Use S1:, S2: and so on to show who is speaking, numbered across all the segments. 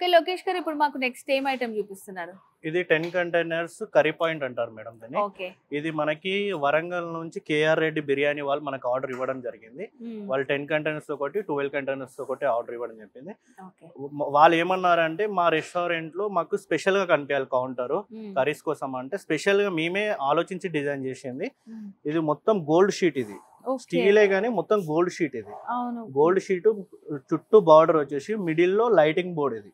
S1: Okay Lokesh గారు, ఇప్పుడు మాకు నెక్స్ట్ ఏం ఐటమ్ చూపిస్తున్నారు?
S2: ఇది 10 కంటైనర్స్ కర్రీ పాయింట్ అంటారు మేడం దీన్ని.
S1: ఓకే.
S2: ఇది మనకి వరంగల్ నుంచి కేఆర్ రెడ్డి బిర్యానీ వాళ్ళు మనకు ఆర్డర్ ఇవ్వడం జరిగింది. వాళ్ళు 10 కంటైనర్స్ ఒకటి 12 కంటైనర్స్ ఒకటి ఆర్డర్ ఇవ్వడం చెప్పింది. వాళ్ళు ఏమన్నారంటే మా రెస్టారెంట్ లో మాకు స్పెషల్ గా కనిపించాలి కౌంటర్ కర్రీస్ కోసం అంటే స్పెషల్ గా మేమే ఆలోచించి డిజైన్ చేసింది. ఇది మొత్తం గోల్డ్ షీట్, ఇది స్టీలే గానీ మొత్తం గోల్డ్ షీట్. ఇది గోల్డ్ షీట్ చుట్టూ బార్డర్ వచ్చేసి మిడిల్ లో లైటింగ్ బోర్డ్, ఇది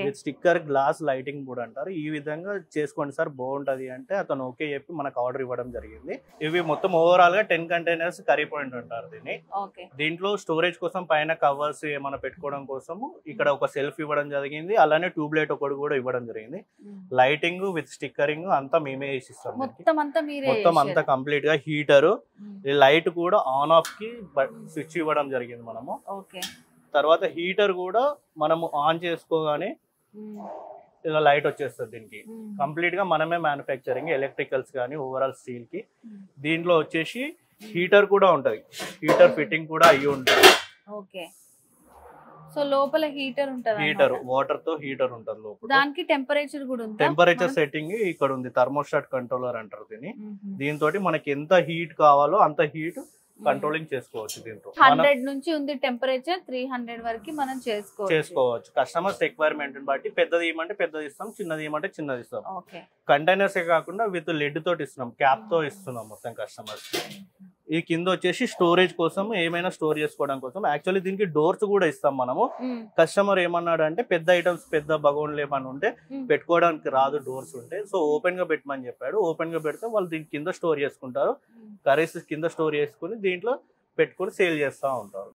S2: with sticker glass lighting board అంటారు. ఈ విధంగా చేసుకోండి సార్ బాగుంటది అంటే అతను ఓకే చెప్పి మనకు ఆర్డర్ ఇవ్వడం జరిగింది. ఇవి మొత్తం ఓవరాల్ గా 10 కంటైనర్స్ కర్రీ పాయింట్ అంటారు దీన్ని. దీంట్లో స్టోరేజ్ కోసం పైన కవర్స్ ఏమైనా పెట్టుకోవడం కోసం ఇక్కడ ఒక సెల్ఫ్ ఇవ్వడం జరిగింది. అలానే ట్యూబ్లైట్ ఒకటి కూడా ఇవ్వడం జరిగింది. లైటింగ్ విత్ స్టిక్కరింగ్ అంతా మేమే వేసిస్తాం. మొత్తం అంతా కంప్లీట్ గా హీటర్, లైట్ కూడా ఆన్ ఆఫ్ కి స్విచ్ ఇవ్వడం జరిగింది మనము. తర్వాత హీటర్ కూడా మనము ఆన్ చేసుకోగానే ఇలా లైట్ వచ్చేస్తుంది. దీనికి కంప్లీట్ గా మనమే మ్యానుఫ్యాక్చరింగ్, ఎలక్ట్రికల్స్ కానీ ఓవరాల్ స్టీల్ కి. దీంట్లో వచ్చేసి హీటర్ కూడా ఉంటది, హీటర్ ఫిట్టింగ్ కూడా అయ్యి ఉంటుంది.
S1: సో లోపల హీటర్ ఉంటది,
S2: హీటర్ వాటర్ తో హీటర్ ఉంటది లోపల.
S1: దానికి టెంపరేచర్ కూడా ఉంది.
S2: టెంపరేచర్ సెట్టింగ్ ఇక్కడ ఉంది, థర్మోస్టాట్ కంట్రోలర్ అంటారు దీన్ని. దీంతో మనకి ఎంత హీట్ కావాలో అంత హీట్ కంట్రోలింగ్ చేసుకోవచ్చు. దీంట్లో
S1: 100 నుంచి ఉంది టెంపరేచర్, 300 వరకు మనం చేసుకోవచ్చు.
S2: కస్టమర్స్ రిక్వైర్మెంట్ బట్టి పెద్దది ఇవ్వమంటే పెద్దది ఇస్తాం, చిన్నది ఇవ్వమంటే చిన్నది ఇస్తాం. కంటైనర్స్ కాకుండా విత్ లిడ్ తోటి ఇస్తున్నాం, క్యాప్ తో ఇస్తున్నాం మొత్తం కస్టమర్స్. ఈ కింద వచ్చేసి స్టోరేజ్ కోసం ఏమైనా స్టోర్ చేసుకోవడం కోసం. యాక్చువల్లీ దీనికి డోర్స్ కూడా ఇస్తాం మనము. కస్టమర్ ఏమన్నాడు అంటే పెద్ద ఐటమ్స్ పెద్ద బగోన్లు ఏమన్నా ఉంటే పెట్టుకోవడానికి రాదు డోర్స్ ఉంటే, సో ఓపెన్ గా పెట్టమని చెప్పాడు. ఓపెన్ గా పెడితే వాళ్ళు దీని కింద స్టోర్ చేసుకుంటారు, కర్రీస్ కింద స్టోర్ చేసుకుని దీంట్లో పెట్టుకొని సేల్ చేస్తూ ఉంటారు.